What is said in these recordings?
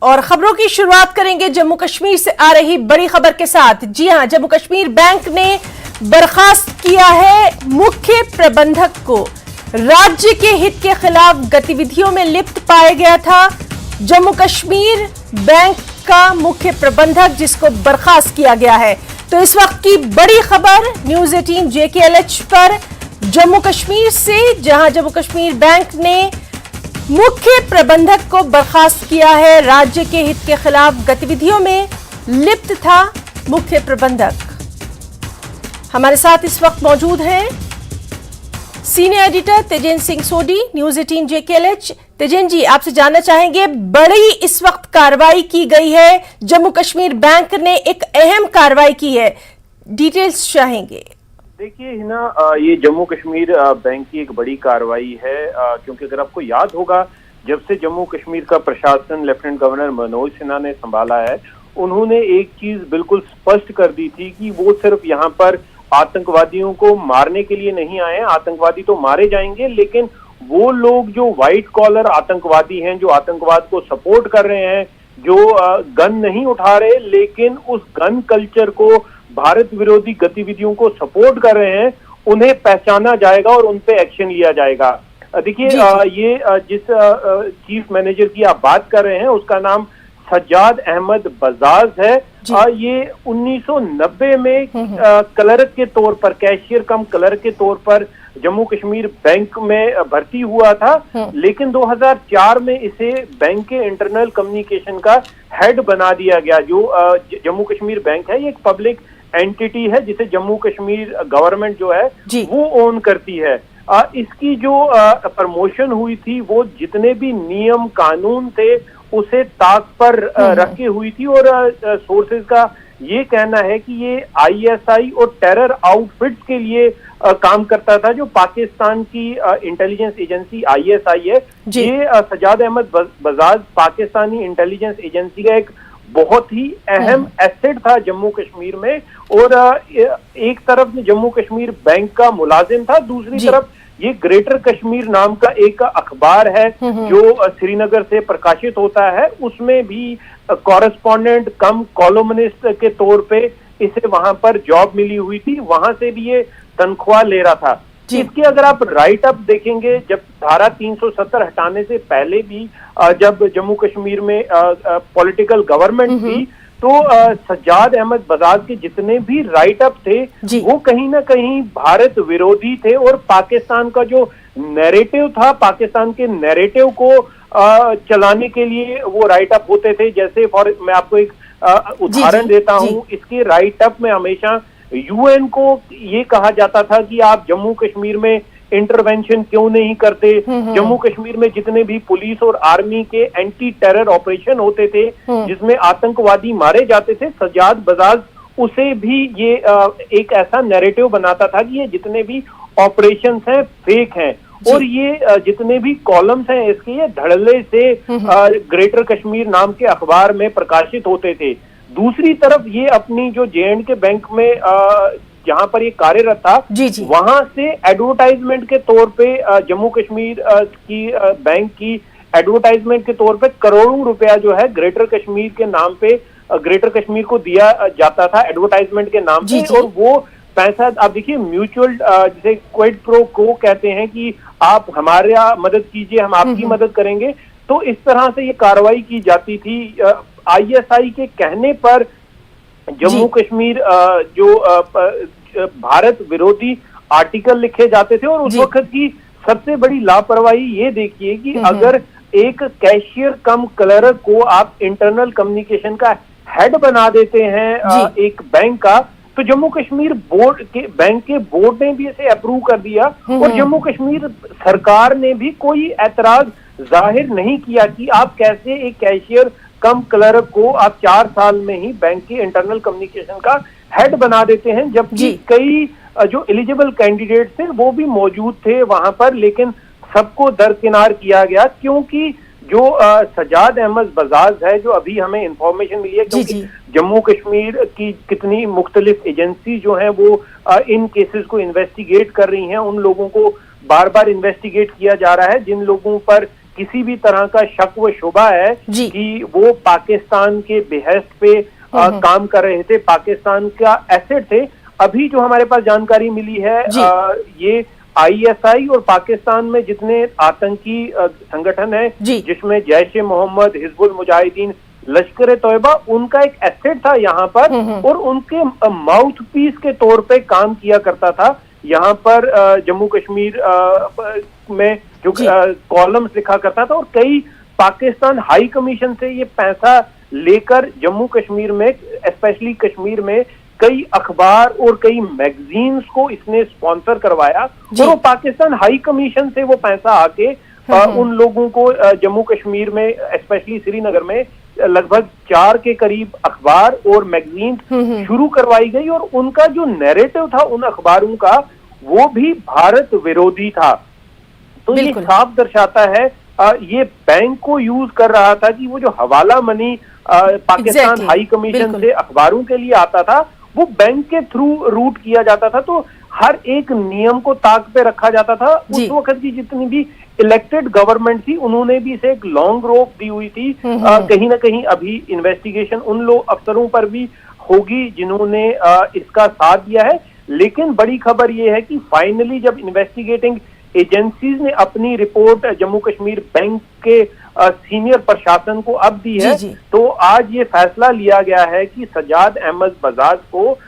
और खबरों की शुरुआत करेंगे जम्मू कश्मीर से आ रही बड़ी खबर के साथ। जी हां, जम्मू कश्मीर बैंक ने बर्खास्त किया है मुख्य प्रबंधक को। राज्य के हित के खिलाफ गतिविधियों में लिप्त पाया गया था जम्मू कश्मीर बैंक का मुख्य प्रबंधक, जिसको बर्खास्त किया गया है। तो इस वक्त की बड़ी खबर न्यूज़ 18 JKLH पर जम्मू कश्मीर से, जहां जम्मू कश्मीर बैंक ने मुख्य प्रबंधक को बर्खास्त किया है। राज्य के हित के खिलाफ गतिविधियों में लिप्त था मुख्य प्रबंधक। हमारे साथ इस वक्त मौजूद हैं सीनियर एडिटर तेजेन सिंह सोडी, न्यूज़ 18 JKLH। तेजेन जी, आपसे जानना चाहेंगे, बड़ी इस वक्त कार्रवाई की गई है, जम्मू कश्मीर बैंक ने एक अहम कार्रवाई की है, डिटेल्स चाहेंगे। देखिए हिना, ये जम्मू कश्मीर बैंक की एक बड़ी कार्रवाई है, क्योंकि अगर आपको याद होगा, जब से जम्मू कश्मीर का प्रशासन लेफ्टिनेंट गवर्नर मनोज सिन्हा ने संभाला है, उन्होंने एक चीज बिल्कुल स्पष्ट कर दी थी कि वो सिर्फ यहाँ पर आतंकवादियों को मारने के लिए नहीं आए। आतंकवादी तो मारे जाएंगे, लेकिन वो लोग जो व्हाइट कॉलर आतंकवादी हैं, जो आतंकवाद को सपोर्ट कर रहे हैं, जो गन नहीं उठा रहे लेकिन उस गन कल्चर को, भारत विरोधी गतिविधियों को सपोर्ट कर रहे हैं, उन्हें पहचाना जाएगा और उन पे एक्शन लिया जाएगा। देखिए, ये जिस चीफ मैनेजर की आप बात कर रहे हैं, उसका नाम सज्जाद अहमद बजाज है। ये 1990 में क्लर्क के तौर पर, कैशियर कम क्लर्क के तौर पर जम्मू कश्मीर बैंक में भर्ती हुआ था, लेकिन 2004 में इसे बैंक के इंटरनल कम्युनिकेशन का हेड बना दिया गया। जो जम्मू कश्मीर बैंक है, ये एक पब्लिक एंटिटी है जिसे जम्मू कश्मीर गवर्नमेंट जो है वो ओन करती है। इसकी जो प्रमोशन हुई थी, वो जितने भी नियम कानून थे उसे ताक पर रखे हुई थी, और सोर्सेज का ये कहना है कि ये ISI और टेरर आउटफिट्स के लिए काम करता था, जो पाकिस्तान की इंटेलिजेंस एजेंसी ISI है। ये सज्जाद अहमद बजाज पाकिस्तानी इंटेलिजेंस एजेंसी का एक बहुत ही अहम एसेट था जम्मू कश्मीर में, और एक तरफ जम्मू कश्मीर बैंक का मुलाजिम था, दूसरी तरफ ये ग्रेटर कश्मीर नाम का एक अखबार है जो श्रीनगर से प्रकाशित होता है, उसमें भी कॉरेस्पॉन्डेंट कम कॉलमनिस्ट के तौर पे इसे वहां पर जॉब मिली हुई थी, वहां से भी ये तनख्वाह ले रहा था। इसके अगर आप राइट अप देखेंगे, जब धारा 370 हटाने से पहले भी जब जम्मू कश्मीर में पॉलिटिकल गवर्नमेंट थी, तो सज्जाद अहमद बजाज के जितने भी राइट अप थे वो कहीं ना कहीं भारत विरोधी थे, और पाकिस्तान का जो नैरेटिव था, पाकिस्तान के नैरेटिव को चलाने के लिए वो राइट अप होते थे। जैसे मैं आपको एक उदाहरण देता हूं, इसके राइट अप में हमेशा UN को ये कहा जाता था कि आप जम्मू कश्मीर में इंटरवेंशन क्यों नहीं करते। जम्मू कश्मीर में जितने भी पुलिस और आर्मी के एंटी टेरर ऑपरेशन होते थे, जिसमें आतंकवादी मारे जाते थे, सज्जाद बजाज उसे भी ये एक ऐसा नैरेटिव बनाता था कि ये जितने भी ऑपरेशंस हैं फेक हैं, और ये जितने भी कॉलम्स हैं इसके, ये धड़ल्ले से ग्रेटर कश्मीर नाम के अखबार में प्रकाशित होते थे। दूसरी तरफ ये अपनी जो J&K बैंक में जहां पर ये कार्यरत था, वहां से एडवर्टाइजमेंट के तौर पे जम्मू कश्मीर की बैंक की एडवर्टाइजमेंट के तौर पे करोड़ों रुपया जो है ग्रेटर कश्मीर के नाम पे, ग्रेटर कश्मीर को दिया जाता था एडवर्टाइजमेंट के नाम पे। और वो पैसा, आप देखिए, म्यूचुअल जिसे क्विड प्रो को कहते हैं कि आप हमारा मदद कीजिए, हम आपकी मदद करेंगे। तो इस तरह से ये कार्रवाई की जाती थी। ISI के कहने पर जम्मू कश्मीर जो भारत विरोधी आर्टिकल लिखे जाते थे, और उस वक्त की सबसे बड़ी लापरवाही ये देखिए कि अगर एक कैशियर कम क्लर्क को आप इंटरनल कम्युनिकेशन का हेड बना देते हैं एक बैंक का, तो जम्मू कश्मीर बोर्ड के बैंक के बोर्ड ने भी इसे अप्रूव कर दिया, और जम्मू कश्मीर सरकार ने भी कोई ऐतराज जाहिर नहीं किया कि आप कैसे एक कैशियर कम क्लर्क को आप 4 साल में ही बैंक के इंटरनल कम्युनिकेशन का हेड बना देते हैं, जबकि कई जो एलिजिबल कैंडिडेट थे वो भी मौजूद थे वहां पर, लेकिन सबको दरकिनार किया गया, क्योंकि जो सज्जाद अहमद बजाज है, जो अभी हमें इंफॉर्मेशन मिली है, क्योंकि जम्मू कश्मीर की कितनी मुख्तलिफ एजेंसी जो है वो इन केसेस को इन्वेस्टिगेट कर रही हैं, उन लोगों को बार बार इन्वेस्टिगेट किया जा रहा है जिन लोगों पर किसी भी तरह का शक व शुबा है जी। कि वो पाकिस्तान के बेहस्त पे काम कर रहे थे, पाकिस्तान का एसेट थे। अभी जो हमारे पास जानकारी मिली है ये ISI और पाकिस्तान में जितने आतंकी संगठन है जिसमें जैश ए मोहम्मद, हिजबुल मुजाहिदीन, लश्कर ए तोयबा, उनका एक एसेट था यहाँ पर और उनके माउथ पीस के तौर पे काम किया करता था यहाँ पर जम्मू कश्मीर में जो कॉलम्स लिखा करता था। और कई पाकिस्तान हाई कमीशन से ये पैसा लेकर जम्मू कश्मीर में, स्पेशली कश्मीर में कई अखबार और कई मैगजीन्स को इसने स्पॉन्सर करवाया और वो पाकिस्तान हाई कमीशन से वो पैसा आके उन लोगों को जम्मू कश्मीर में, स्पेशली श्रीनगर में लगभग 4 के करीब अखबार और मैगजीन शुरू करवाई गई और उनका जो नैरेटिव था उन अखबारों का वो भी भारत विरोधी था। तो ये साफ दर्शाता है ये बैंक को यूज कर रहा था कि वो जो हवाला मनी पाकिस्तान हाई कमीशन से अखबारों के लिए आता था वो बैंक के थ्रू रूट किया जाता था। तो हर एक नियम को ताक पे रखा जाता था। उस वक्त की जितनी भी इलेक्टेड गवर्नमेंट थी उन्होंने भी इसे एक लॉन्ग रोप दी हुई थी। कहीं ना कहीं अभी इन्वेस्टिगेशन उन लोग अफसरों पर भी होगी जिन्होंने इसका साथ दिया है। लेकिन बड़ी खबर यह है कि फाइनली जब इन्वेस्टिगेटिंग एजेंसीज ने अपनी रिपोर्ट जम्मू कश्मीर बैंक के सीनियर प्रशासन को अब दी है तो आज ये फैसला लिया गया है कि सजाद अहमद बजाज को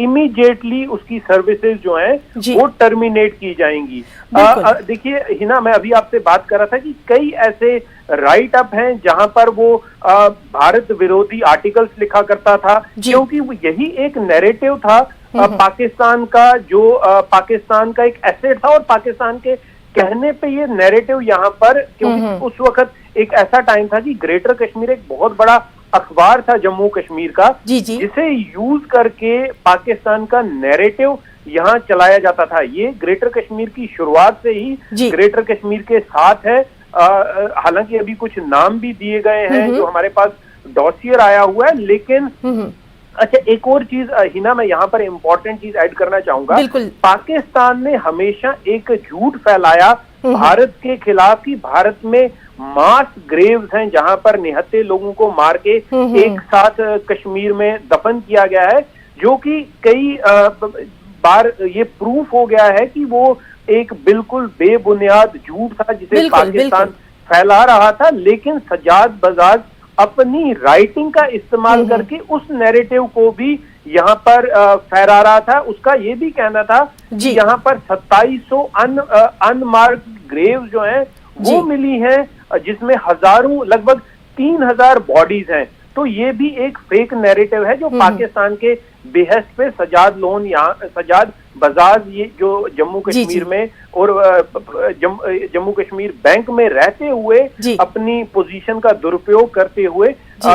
इमीडिएटली उसकी सर्विसेज जो हैं वो टर्मिनेट की जाएंगी। देखिए हिना, मैं अभी आपसे बात कर रहा था कि कई ऐसे राइट अप हैं जहां पर वो भारत विरोधी आर्टिकल्स लिखा करता था क्योंकि वो यही एक नैरेटिव था पाकिस्तान का, जो पाकिस्तान का एक एसेट था और पाकिस्तान के कहने पे ये नैरेटिव यहाँ पर, क्योंकि उस वक्त एक ऐसा टाइम था कि ग्रेटर कश्मीर एक बहुत बड़ा अखबार था जम्मू कश्मीर का जिसे यूज करके पाकिस्तान का नैरेटिव यहाँ चलाया जाता था। ये ग्रेटर कश्मीर की शुरुआत से ही ग्रेटर कश्मीर के साथ है। हालांकि अभी कुछ नाम भी दिए गए हैं जो हमारे पास डॉसियर आया हुआ है। लेकिन अच्छा, एक और चीज हिना, मैं यहाँ पर इम्पोर्टेंट चीज ऐड करना चाहूंगा। पाकिस्तान ने हमेशा एक झूठ फैलाया भारत के खिलाफ कि भारत में मास ग्रेव्स हैं जहां पर निहत्थे लोगों को मार के एक साथ कश्मीर में दफन किया गया है, जो कि कई बार ये प्रूफ हो गया है कि वो एक बिल्कुल बेबुनियाद झूठ था जिसे पाकिस्तान फैला रहा था। लेकिन सजाद बजाज अपनी राइटिंग का इस्तेमाल करके उस नैरेटिव को भी यहाँ पर फहरा रहा था। उसका ये भी कहना था कि यहाँ पर 2700 अनमार्क्ड ग्रेव जो हैं वो मिली हैं जिसमें हजारों, लगभग 3000 बॉडीज हैं। तो ये भी एक फेक नैरेटिव है जो पाकिस्तान के बेहस पे सजाद बजाज ये जो जम्मू कश्मीर में और जम्मू कश्मीर बैंक में रहते हुए अपनी पोजीशन का दुरुपयोग करते हुए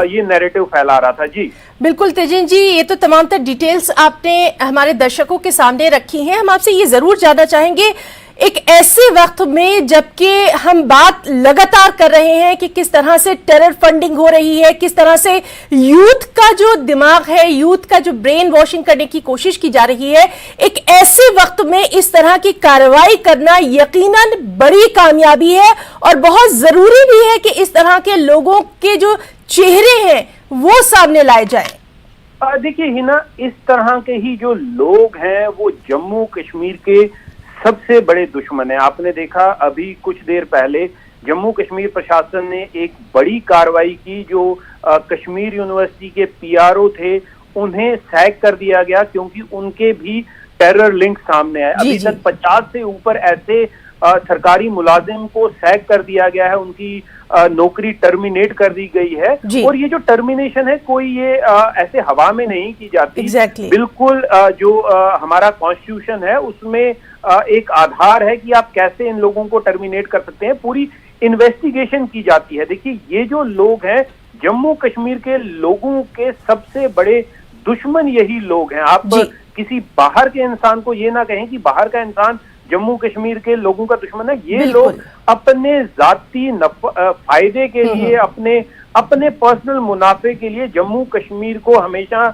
ये नैरेटिव फैला रहा था। जी बिल्कुल तेजिन जी, ये तो तमाम तर डिटेल्स आपने हमारे दर्शकों के सामने रखी हैं। हम आपसे ये जरूर जानना चाहेंगे एक ऐसे वक्त में जबकि हम बात लगातार कर रहे हैं कि किस तरह से टेरर फंडिंग हो रही है, किस तरह से यूथ का जो दिमाग है, यूथ का जो ब्रेन वॉशिंग करने की कोशिश की जा रही है, एक ऐसे वक्त में इस तरह की कार्रवाई करना यकीनन बड़ी कामयाबी है और बहुत जरूरी भी है कि इस तरह के लोगों के जो चेहरे हैं वो सामने लाए जाए। देखिए हिना, इस तरह के ही जो लोग हैं वो जम्मू कश्मीर के सबसे बड़े दुश्मन है। आपने देखा अभी कुछ देर पहले जम्मू कश्मीर प्रशासन ने एक बड़ी कार्रवाई की, जो कश्मीर यूनिवर्सिटी के PRO थे उन्हें सैक कर दिया गया क्योंकि उनके भी टेरर लिंक सामने आए। अभी तक 50 से ऊपर ऐसे सरकारी मुलाजिम को सैक कर दिया गया है, उनकी नौकरी टर्मिनेट कर दी गई है। और ये जो टर्मिनेशन है कोई ये ऐसे हवा में नहीं की जाती। बिल्कुल जो हमारा कॉन्स्टिट्यूशन है उसमें एक आधार है कि आप कैसे इन लोगों को टर्मिनेट कर सकते हैं, पूरी इन्वेस्टिगेशन की जाती है। देखिए ये जो लोग हैं जम्मू कश्मीर के लोगों के सबसे बड़े दुश्मन यही लोग हैं। आप किसी बाहर के इंसान को ये ना कहें कि बाहर का इंसान जम्मू कश्मीर के लोगों का दुश्मन है। ये लोग अपने जाती फायदे के लिए, अपने पर्सनल मुनाफे के लिए जम्मू कश्मीर को हमेशा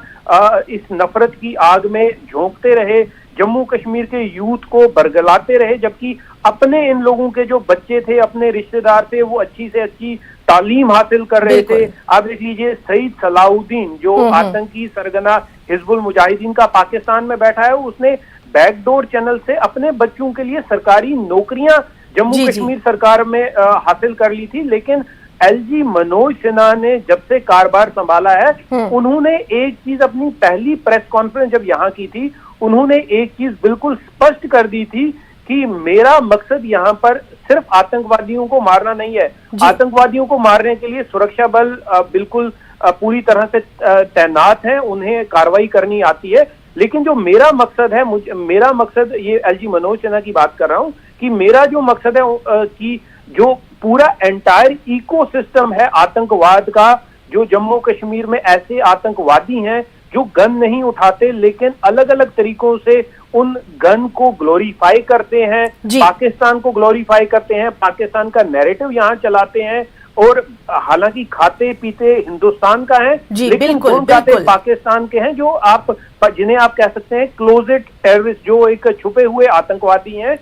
इस नफरत की आग में झोंकते रहे। जम्मू कश्मीर के यूथ को बरगलाते रहे, जबकि अपने इन लोगों के जो बच्चे थे, अपने रिश्तेदार थे, वो अच्छी से अच्छी तालीम हासिल कर रहे थे। आप देख लीजिए सईद सलाउद्दीन जो आतंकी सरगना हिजबुल मुजाहिदीन का पाकिस्तान में बैठा है, उसने बैकडोर चैनल से अपने बच्चों के लिए सरकारी नौकरियां जम्मू कश्मीर सरकार में हासिल कर ली थी। लेकिन एलजी मनोज सिन्हा ने जब से कारभार संभाला है, उन्होंने एक चीज अपनी पहली प्रेस कॉन्फ्रेंस जब यहाँ की थी, उन्होंने एक चीज बिल्कुल स्पष्ट कर दी थी कि मेरा मकसद यहाँ पर सिर्फ आतंकवादियों को मारना नहीं है। आतंकवादियों को मारने के लिए सुरक्षा बल बिल्कुल पूरी तरह से तैनात हैं, उन्हें कार्रवाई करनी आती है। लेकिन जो मेरा मकसद है, मेरा मकसद, ये एलजी मनोज सिन्हा की बात कर रहा हूं, कि मेरा जो मकसद है कि जो पूरा एंटायर इकोसिस्टम है आतंकवाद का, जो जम्मू कश्मीर में ऐसे आतंकवादी हैं जो गन नहीं उठाते लेकिन अलग अलग तरीकों से उन गन को ग्लोरीफाई करते हैं, पाकिस्तान को ग्लोरीफाई करते हैं, पाकिस्तान का नैरेटिव यहाँ चलाते हैं, और हालांकि खाते पीते हिंदुस्तान का है लेकिन गुण गाते पाकिस्तान के हैं, जो आप जिन्हें आप कह सकते हैं क्लोजेट टेररिस्ट, जो एक छुपे हुए आतंकवादी हैं,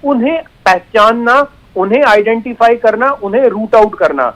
उन्हें पहचानना, उन्हें आइडेंटिफाई करना, उन्हें रूट आउट करना।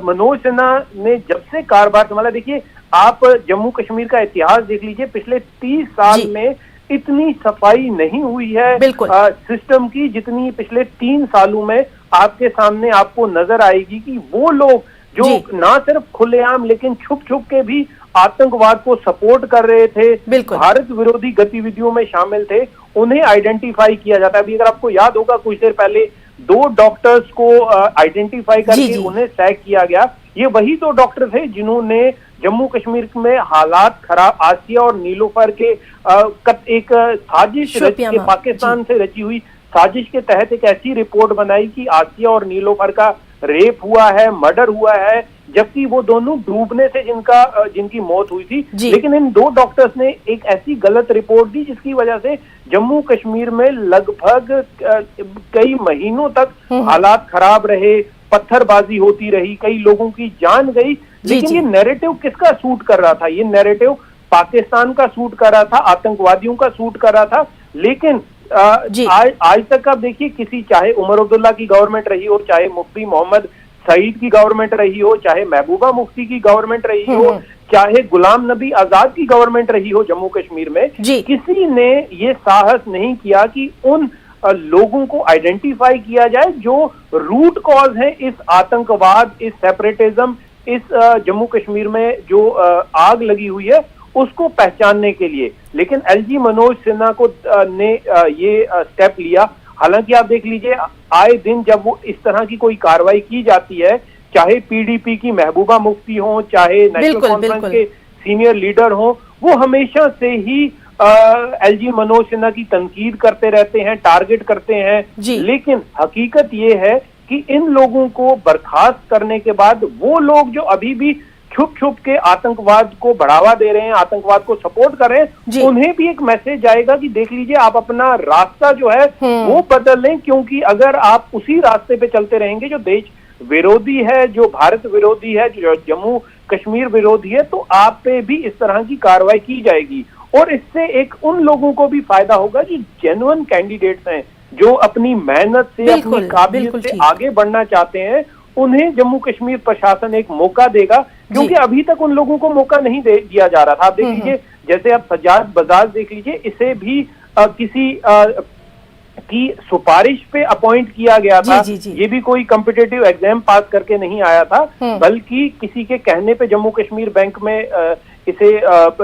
मनोज सिन्हा ने जब से कारभार संभाला, देखिए आप जम्मू कश्मीर का इतिहास देख लीजिए, पिछले 30 साल में इतनी सफाई नहीं हुई है सिस्टम की जितनी पिछले 3 सालों में आपके सामने आपको नजर आएगी। कि वो लोग जो ना सिर्फ खुलेआम लेकिन छुप छुप के भी आतंकवाद को सपोर्ट कर रहे थे, भारत विरोधी गतिविधियों में शामिल थे, उन्हें आइडेंटिफाई किया जाता है। अभी अगर आपको याद होगा, कुछ देर पहले 2 डॉक्टर्स को आइडेंटिफाई करके उन्हें सैक किया गया। ये वही 2 डॉक्टर थे जिन्होंने जम्मू कश्मीर में हालात खराब, आसिया और नीलोफर के एक साजिश के पाकिस्तान से रची हुई साजिश के तहत एक ऐसी रिपोर्ट बनाई कि आसिया और नीलोफर का रेप हुआ है, मर्डर हुआ है, जबकि वो दोनों डूबने से जिनकी मौत हुई थी। लेकिन इन 2 डॉक्टर्स ने एक ऐसी गलत रिपोर्ट दी जिसकी वजह से जम्मू कश्मीर में लगभग कई महीनों तक हालात खराब रहे, पत्थरबाजी होती रही, कई लोगों की जान गई। लेकिन ये नैरेटिव किसका सूट कर रहा था? ये नैरेटिव पाकिस्तान का सूट कर रहा था, आतंकवादियों का सूट कर रहा था। लेकिन आज तक आप देखिए, किसी, चाहे उमर अब्दुल्ला की गवर्नमेंट रही हो, चाहे मुफ्ती मोहम्मद सईद की गवर्नमेंट रही हो, चाहे महबूबा मुफ्ती की गवर्नमेंट रही हो, चाहे गुलाम नबी आजाद की गवर्नमेंट रही हो, जम्मू कश्मीर में किसी ने ये साहस नहीं किया कि उन लोगों को आइडेंटिफाई किया जाए जो रूट कॉज है इस आतंकवाद, इस सेपरेटिज्म, इस जम्मू कश्मीर में जो आग लगी हुई है, उसको पहचानने के लिए। लेकिन एलजी मनोज सिन्हा को ने ये स्टेप लिया। हालांकि आप देख लीजिए, आए दिन जब वो इस तरह की कोई कार्रवाई की जाती है, चाहे पीडीपी की महबूबा मुफ्ती हो, चाहे नेशनल कॉन्फ्रेंस के सीनियर लीडर हो, वो हमेशा से ही एलजी मनोज सिन्हा की तनकीद करते रहते हैं, टारगेट करते हैं। लेकिन हकीकत ये है कि इन लोगों को बर्खास्त करने के बाद वो लोग जो अभी भी छुप छुप के आतंकवाद को बढ़ावा दे रहे हैं, आतंकवाद को सपोर्ट कर रहे हैं, उन्हें भी एक मैसेज जाएगा कि देख लीजिए, आप अपना रास्ता जो है वो बदल लें, क्योंकि अगर आप उसी रास्ते पे चलते रहेंगे जो देश विरोधी है, जो भारत विरोधी है, जो जम्मू कश्मीर विरोधी है, तो आप पे भी इस तरह की कार्रवाई की जाएगी। और इससे एक उन लोगों को भी फायदा होगा जो जेन्युइन कैंडिडेट्स हैं, जो अपनी मेहनत से, अपनी काबिलियत से आगे बढ़ना चाहते हैं, उन्हें जम्मू कश्मीर प्रशासन एक मौका देगा, क्योंकि अभी तक उन लोगों को मौका नहीं दिया जा रहा था। आप देख लीजिए, जैसे आप सज्जाद बजाज देख लीजिए, इसे भी किसी की सुपारिश पे अपॉइंट किया गया था। ये भी कोई कॉम्पिटिटिव एग्जाम पास करके नहीं आया था, बल्कि किसी के कहने पे जम्मू कश्मीर बैंक में इसे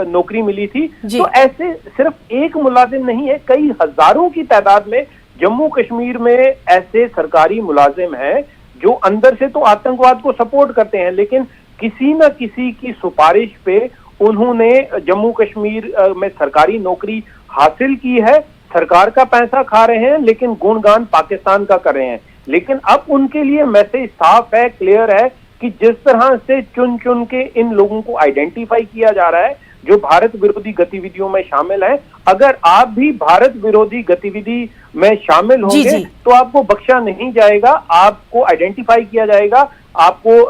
नौकरी मिली थी। तो ऐसे सिर्फ एक मुलाजिम नहीं है, कई हजारों की तादाद में जम्मू कश्मीर में ऐसे सरकारी मुलाजिम हैं जो अंदर से तो आतंकवाद को सपोर्ट करते हैं, लेकिन किसी न किसी की सुपारिश पे उन्होंने जम्मू कश्मीर में सरकारी नौकरी हासिल की है, सरकार का पैसा खा रहे हैं, लेकिन गुणगान पाकिस्तान का कर रहे हैं। लेकिन अब उनके लिए मैसेज साफ है, क्लियर है कि जिस तरह से चुन चुन के इन लोगों को आइडेंटिफाई किया जा रहा है जो भारत विरोधी गतिविधियों में शामिल है, अगर आप भी भारत विरोधी गतिविधि में शामिल होंगे तो आपको बख्शा नहीं जाएगा, आपको आइडेंटिफाई किया जाएगा, आपको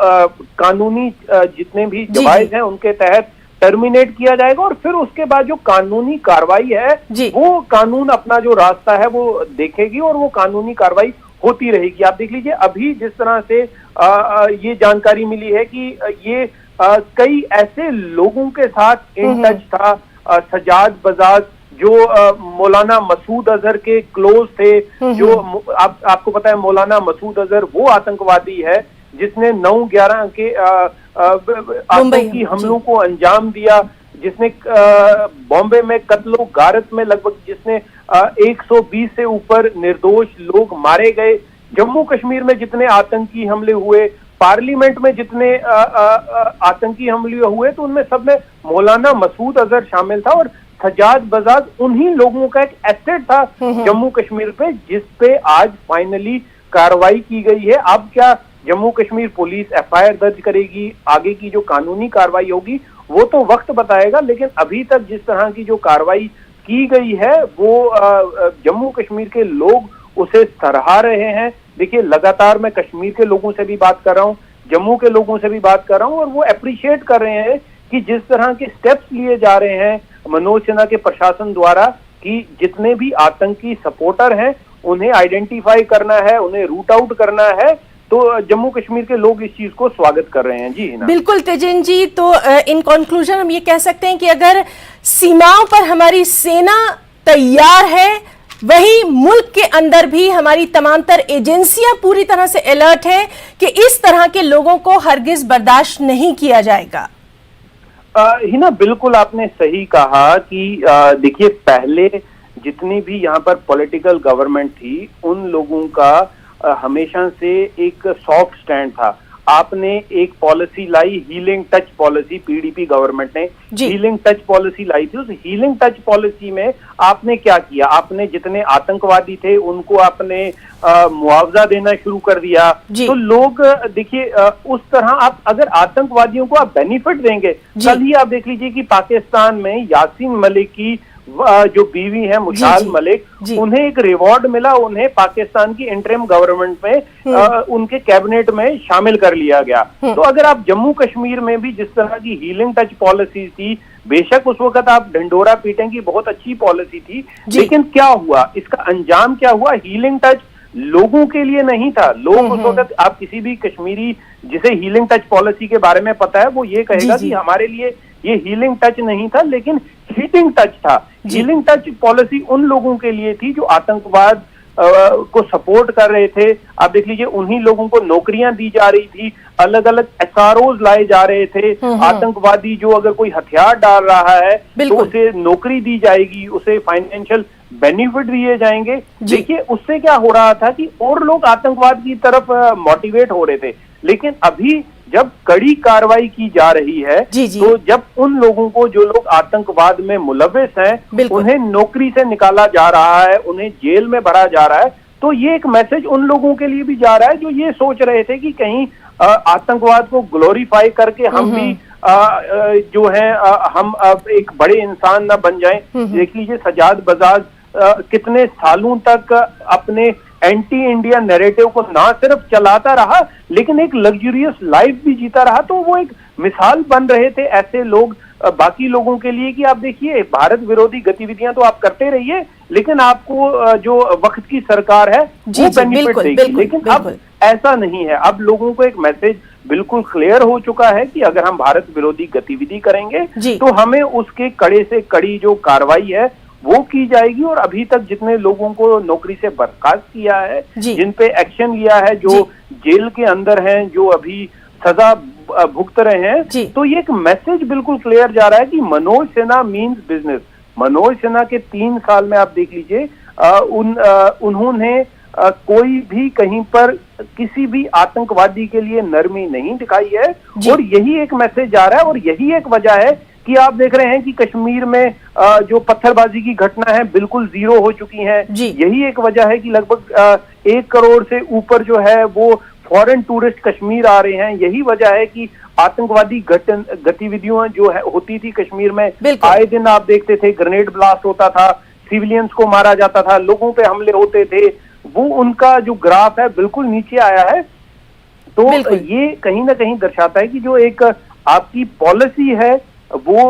कानूनी जितने भी जवाइज हैं उनके तहत टर्मिनेट किया जाएगा और फिर उसके बाद जो कानूनी कार्रवाई है वो कानून अपना जो रास्ता है वो देखेगी और वो कानूनी कार्रवाई होती रहेगी। आप देख लीजिए अभी जिस तरह से ये जानकारी मिली है कि ये कई ऐसे लोगों के साथ इन टच था, सजाद बजाज जो मौलाना मसूद अजहर के क्लोज थे, जो आपको पता है मौलाना मसूद अजहर वो आतंकवादी है जिसने 9/11 के आतंकी हमलों को अंजाम दिया, जिसने बॉम्बे में कत्लो गारत में लगभग जिसने 120 से ऊपर निर्दोष लोग मारे गए। जम्मू कश्मीर में जितने आतंकी हमले हुए, पार्लियामेंट में जितने आतंकी हमले हुए, तो उनमें सब में मौलाना मसूद अजहर शामिल था और सजाद बजाज उन्हीं लोगों का एक एसेट था जम्मू कश्मीर पे, जिस पे आज फाइनली कार्रवाई की गई है। अब क्या जम्मू कश्मीर पुलिस FIR दर्ज करेगी, आगे की जो कानूनी कार्रवाई होगी वो तो वक्त बताएगा, लेकिन अभी तक जिस तरह की जो कार्रवाई की गई है वो जम्मू कश्मीर के लोग उसे सराह रहे हैं। देखिए लगातार मैं कश्मीर के लोगों से भी बात कर रहा हूँ, जम्मू के लोगों से भी बात कर रहा हूँ और वो अप्रिशिएट कर रहे हैं कि जिस तरह के स्टेप्स लिए जा रहे हैं मनोज सिन्हा के प्रशासन द्वारा कि जितने भी आतंकी सपोर्टर हैं उन्हें आइडेंटिफाई करना है, उन्हें रूट आउट करना है, तो जम्मू कश्मीर के लोग इस चीज को स्वागत कर रहे हैं। जी हिना। बिल्कुल तेजन जी, तो इन कंक्लूजन हम ये कह सकते हैं कि अगर सीमाओं पर हमारी सेना तैयार है, वही मुल्क के अंदर भी हमारी तमाम तर एजेंसियां पूरी तरह से अलर्ट है कि इस तरह के लोगों को हरगिज बर्दाश्त नहीं किया जाएगा। हिना बिल्कुल आपने सही कहा कि देखिए पहले जितनी भी यहाँ पर पॉलिटिकल गवर्नमेंट थी उन लोगों का हमेशा से एक सॉफ्ट स्टैंड था। आपने एक पॉलिसी लाई healing touch policy, PDP government ने हीलिंग टच पॉलिसी लाई थी। उस हीलिंग टच पॉलिसी में आपने क्या किया, आपने जितने आतंकवादी थे उनको आपने मुआवजा देना शुरू कर दिया। तो लोग देखिए उस तरह आप अगर आतंकवादियों को आप बेनिफिट देंगे, कल ही आप देख लीजिए कि पाकिस्तान में यासीन मलिक की जो बीवी है मुशाल मलिक, उन्हें एक रिवॉर्ड मिला, उन्हें पाकिस्तान की इंटरिम गवर्नमेंट में उनके कैबिनेट में शामिल कर लिया गया। तो अगर आप जम्मू कश्मीर में भी जिस तरह की हीलिंग टच पॉलिसी थी, बेशक उस वक्त आप ढंडोरा पीटें की बहुत अच्छी पॉलिसी थी, लेकिन क्या हुआ, इसका अंजाम क्या हुआ, हीलिंग टच लोगों के लिए नहीं था। लोग उस वक्त, आप किसी भी कश्मीरी जिसे हीलिंग टच पॉलिसी के बारे में पता है वो ये कहेगा कि हमारे लिए ये हीलिंग टच नहीं था लेकिन हीटिंग टच था। हीलिंग टच पॉलिसी उन लोगों के लिए थी जो आतंकवाद को सपोर्ट कर रहे थे। आप देख लीजिए उन्हीं लोगों को नौकरियां दी जा रही थी, अलग अलग SROs लाए जा रहे थे। आतंकवादी जो अगर कोई हथियार डाल रहा है तो उसे नौकरी दी जाएगी, उसे फाइनेंशियल बेनिफिट दिए जाएंगे। देखिए उससे क्या हो रहा था कि और लोग आतंकवाद की तरफ मोटिवेट हो रहे थे, लेकिन अभी जब कड़ी कार्रवाई की जा रही है तो जब उन लोगों को जो लोग आतंकवाद में मुलव्विस हैं उन्हें नौकरी से निकाला जा रहा है, उन्हें जेल में भरा जा रहा है, तो ये एक मैसेज उन लोगों के लिए भी जा रहा है जो ये सोच रहे थे कि कहीं आतंकवाद को ग्लोरीफाई करके हम भी जो है हम एक बड़े इंसान ना बन जाएं। देख लीजिए सजाद बजाज कितने सालों तक अपने एंटी इंडिया नैरेटिव को ना सिर्फ चलाता रहा लेकिन एक लग्जरियस लाइफ भी जीता रहा। तो वो एक मिसाल बन रहे थे ऐसे लोग बाकी लोगों के लिए कि आप देखिए भारत विरोधी गतिविधियां तो आप करते रहिए लेकिन आपको जो वक्त की सरकार है वो बेनिफिट देगी। लेकिन अब ऐसा नहीं है, अब लोगों को एक मैसेज बिल्कुल क्लियर हो चुका है कि अगर हम भारत विरोधी गतिविधि करेंगे तो हमें उसके कड़े से कड़ी जो कार्रवाई है वो की जाएगी। और अभी तक जितने लोगों को नौकरी से बर्खास्त किया है, जिन पे एक्शन लिया है, जो जेल के अंदर हैं, जो अभी सजा भुगत रहे हैं, तो ये एक मैसेज बिल्कुल क्लियर जा रहा है कि मनोज सिन्हा मीन्स बिजनेस। मनोज सिन्हा के 3 साल में आप देख लीजिए उन्होंने कोई भी कहीं पर किसी भी आतंकवादी के लिए नरमी नहीं दिखाई है और यही एक मैसेज जा रहा है। और यही एक वजह है कि आप देख रहे हैं कि कश्मीर में जो पत्थरबाजी की घटना है बिल्कुल जीरो हो चुकी हैं। यही एक वजह है कि लगभग 1 करोड़ से ऊपर जो है वो फॉरेन टूरिस्ट कश्मीर आ रहे हैं। यही वजह है कि आतंकवादी गतिविधियां जो है होती थी कश्मीर में, आए दिन आप देखते थे ग्रेनेड ब्लास्ट होता था, सिविलियंस को मारा जाता था, लोगों पे हमले होते थे, वो उनका जो ग्राफ है बिल्कुल नीचे आया है। तो ये कहीं ना कहीं दर्शाता है कि जो एक आपकी पॉलिसी है वो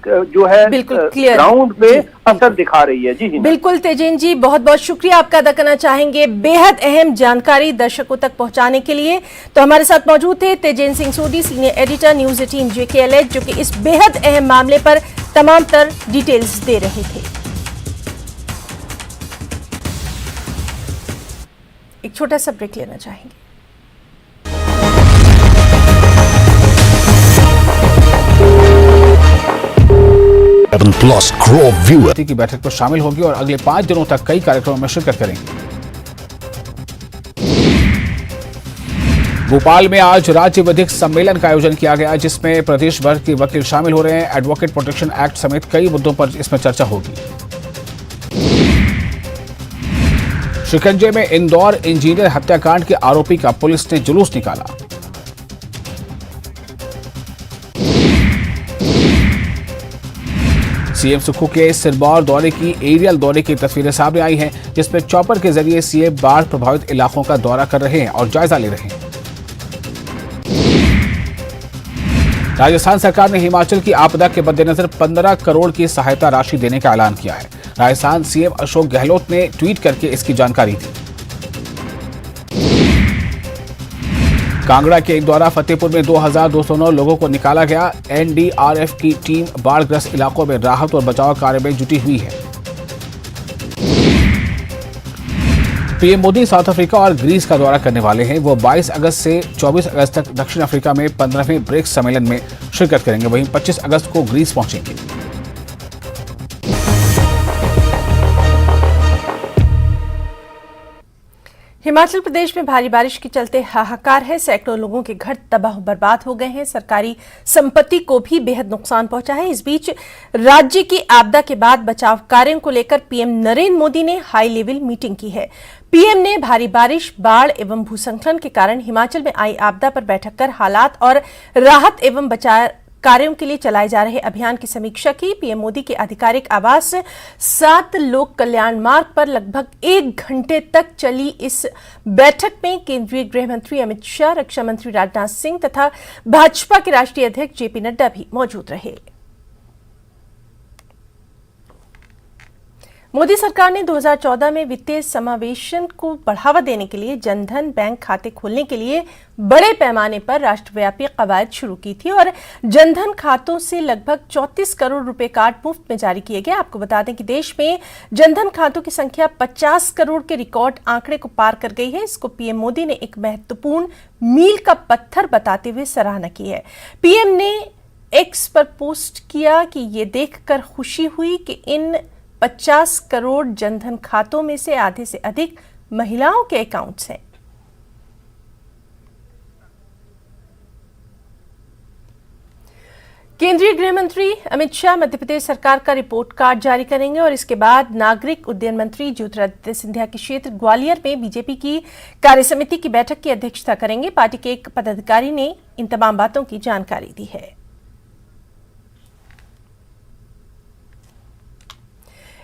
जो है ग्राउंड पे असर दिखा रही है। जी बिल्कुल तेजेन जी, बहुत बहुत शुक्रिया आपका अदा करना चाहेंगे बेहद अहम जानकारी दर्शकों तक पहुंचाने के लिए। तो हमारे साथ मौजूद थे तेजेन सिंह सोडी, सीनियर एडिटर न्यूज 18 JKLH, जो कि इस बेहद अहम मामले पर तमाम तर डिटेल्स दे रहे थे। एक छोटा सा ब्रेक लेना चाहेंगे। प्लस ग्रो व्यूअर की बैठक में शामिल होगी और अगले 5 दिनों तक कई कार्यक्रमों में शिरकत करेंगे। भोपाल में आज राज्य विधिक सम्मेलन का आयोजन किया गया, जिसमें प्रदेश भर के वकील शामिल हो रहे हैं। एडवोकेट प्रोटेक्शन एक्ट समेत कई मुद्दों पर इसमें चर्चा होगी। शिकंजे में इंदौर इंजीनियर हत्याकांड के आरोपी का पुलिस ने जुलूस निकाला। सीएम सुक्खू के सिरमौर दौरे की एरियल दौरे की तस्वीरें सामने आई हैं, जिसमें चॉपर के जरिए सीएम बाढ़ प्रभावित इलाकों का दौरा कर रहे हैं और जायजा ले रहे हैं। राजस्थान सरकार ने हिमाचल की आपदा के मद्देनजर 15 करोड़ की सहायता राशि देने का ऐलान किया है। राजस्थान सीएम अशोक गहलोत ने ट्वीट करके इसकी जानकारी दी। कांगड़ा के इंदौरा फतेहपुर में 2209 लोगों को निकाला गया। एनडीआरएफ की टीम बाढ़ग्रस्त इलाकों में राहत और बचाव कार्य में जुटी हुई है। पीएम मोदी साउथ अफ्रीका और ग्रीस का दौरा करने वाले हैं। वो 22 अगस्त से 24 अगस्त तक दक्षिण अफ्रीका में 15वें ब्रिक्स सम्मेलन में शिरकत करेंगे। वहीं 25 अगस्त को ग्रीस पहुंचेंगे। हिमाचल प्रदेश में भारी बारिश के चलते हाहाकार है। सैकड़ों लोगों के घर तबाह बर्बाद हो गए हैं। सरकारी संपत्ति को भी बेहद नुकसान पहुंचा है। इस बीच राज्य की आपदा के बाद बचाव कार्यों को लेकर पीएम नरेंद्र मोदी ने हाई लेवल मीटिंग की है। पीएम ने भारी बारिश, बाढ़ एवं भूस्खलन के कारण हिमाचल में आई आपदा पर बैठक कर हालात और राहत एवं बचाव कार्यों के लिए चलाए जा रहे अभियान की समीक्षा की। पीएम मोदी के आधिकारिक आवास 7 लोक कल्याण मार्ग पर लगभग 1 घंटे तक चली इस बैठक में केंद्रीय गृह मंत्री अमित शाह, रक्षा मंत्री राजनाथ सिंह तथा भाजपा के राष्ट्रीय अध्यक्ष जेपी नड्डा भी मौजूद रहे। मोदी सरकार ने 2014 में वित्तीय समावेशन को बढ़ावा देने के लिए जनधन बैंक खाते खोलने के लिए बड़े पैमाने पर राष्ट्रव्यापी कवायद शुरू की थी और जनधन खातों से लगभग 34 करोड़ रुपए कार्ड मुफ्त में जारी किए गए। आपको बता दें कि देश में जनधन खातों की संख्या 50 करोड़ के रिकॉर्ड आंकड़े को पार कर गई है। इसको पीएम मोदी ने एक महत्वपूर्ण मील का पत्थर बताते हुए सराहना की है। पीएम ने एक्स पर पोस्ट किया कि ये देखकर खुशी हुई कि इन 50 करोड़ जनधन खातों में से आधे से अधिक महिलाओं के अकाउंट्स हैं। केंद्रीय गृह मंत्री अमित शाह मध्य प्रदेश सरकार का रिपोर्ट कार्ड जारी करेंगे और इसके बाद नागरिक उड्डयन मंत्री ज्योतिरादित्य सिंधिया के क्षेत्र ग्वालियर में बीजेपी की कार्यसमिति की बैठक की अध्यक्षता करेंगे। पार्टी के एक पदाधिकारी ने इन तमाम बातों की जानकारी दी है।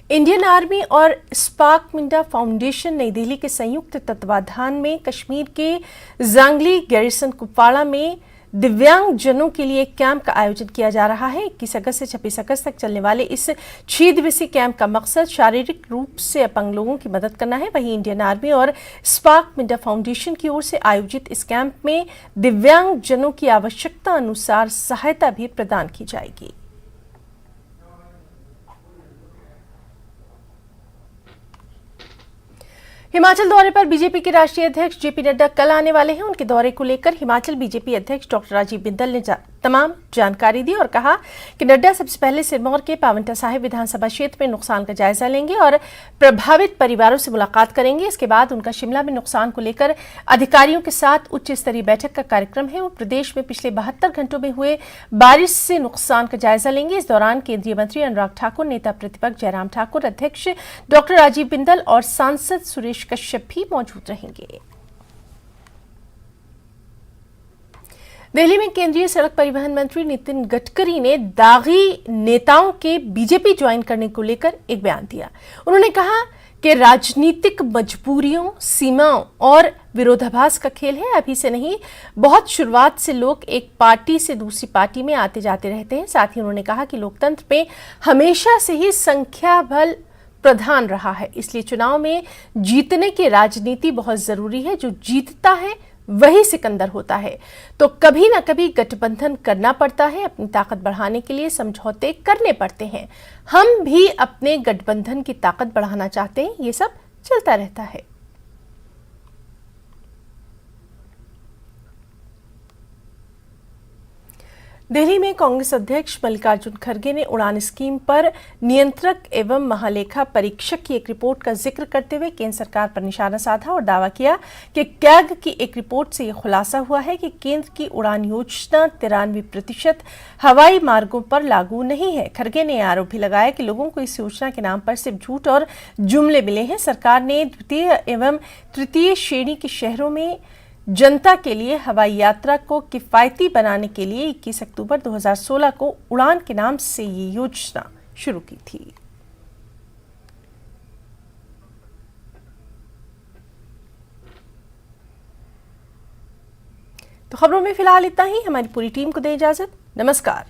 इंडियन आर्मी और स्पार्क मिंडा फाउंडेशन नई दिल्ली के संयुक्त तत्वाधान में कश्मीर के जांगली गैरिसन कुपवाड़ा में दिव्यांग जनों के लिए एक कैंप का आयोजन किया जा रहा है। 21 अगस्त से 26 अगस्त तक चलने वाले इस 6 दिवसीय कैंप का मकसद शारीरिक रूप से अपंग लोगों की मदद करना है। वहीं इंडियन आर्मी और स्पार्क मिंडा फाउंडेशन की ओर से आयोजित इस कैंप में दिव्यांग जनों की आवश्यकता अनुसार सहायता भी प्रदान की जाएगी। हिमाचल दौरे पर बीजेपी के राष्ट्रीय अध्यक्ष जेपी नड्डा कल आने वाले हैं। उनके दौरे को लेकर हिमाचल बीजेपी अध्यक्ष डॉक्टर राजीव बिंदल ने तमाम जानकारी दी और कहा कि नड्डा सबसे पहले सिरमौर के पावंटा साहिब विधानसभा क्षेत्र में नुकसान का जायजा लेंगे और प्रभावित परिवारों से मुलाकात करेंगे। इसके बाद उनका शिमला में नुकसान को लेकर अधिकारियों के साथ उच्च स्तरीय बैठक का कार्यक्रम है। वो प्रदेश में पिछले 72 घंटों में हुए बारिश से नुकसान का जायजा लेंगे। इस दौरान केंद्रीय मंत्री अनुराग ठाकुर, नेता प्रतिपक्ष जयराम ठाकुर, अध्यक्ष डॉक्टर राजीव बिंदल और सांसद सुरेश कश्यप भी मौजूद रहेंगे। दिल्ली में केंद्रीय सड़क परिवहन मंत्री नितिन गडकरी ने दागी नेताओं के बीजेपी ज्वाइन करने को लेकर एक बयान दिया। उन्होंने कहा कि राजनीतिक मजबूरियों, सीमाओं और विरोधाभास का खेल है। अभी से नहीं, बहुत शुरुआत से लोग एक पार्टी से दूसरी पार्टी में आते जाते रहते हैं। साथ ही उन्होंने कहा कि लोकतंत्र में हमेशा से ही संख्या बल प्रधान रहा है, इसलिए चुनाव में जीतने की राजनीति बहुत जरूरी है। जो जीतता है वही सिकंदर होता है। तो कभी ना कभी गठबंधन करना पड़ता है, अपनी ताकत बढ़ाने के लिए समझौते करने पड़ते हैं। हम भी अपने गठबंधन की ताकत बढ़ाना चाहते हैं, ये सब चलता रहता है। दिल्ली में कांग्रेस अध्यक्ष मल्लिकार्जुन खड़गे ने उड़ान स्कीम पर नियंत्रक एवं महालेखा परीक्षक की एक रिपोर्ट का जिक्र करते हुए केंद्र सरकार पर निशाना साधा और दावा किया कि कैग की एक रिपोर्ट से यह खुलासा हुआ है कि केंद्र की उड़ान योजना 93% हवाई मार्गों पर लागू नहीं है। खड़गे ने आरोप भी लगाया कि लोगों को इस योजना के नाम पर सिर्फ झूठ और जुमले मिले हैं। सरकार ने द्वितीय एवं तृतीय श्रेणी के शहरों में जनता के लिए हवाई यात्रा को किफायती बनाने के लिए 21 अक्टूबर 2016 को उड़ान के नाम से ये योजना शुरू की थी। तो खबरों में फिलहाल इतना ही। हमारी पूरी टीम को दें इजाजत। नमस्कार।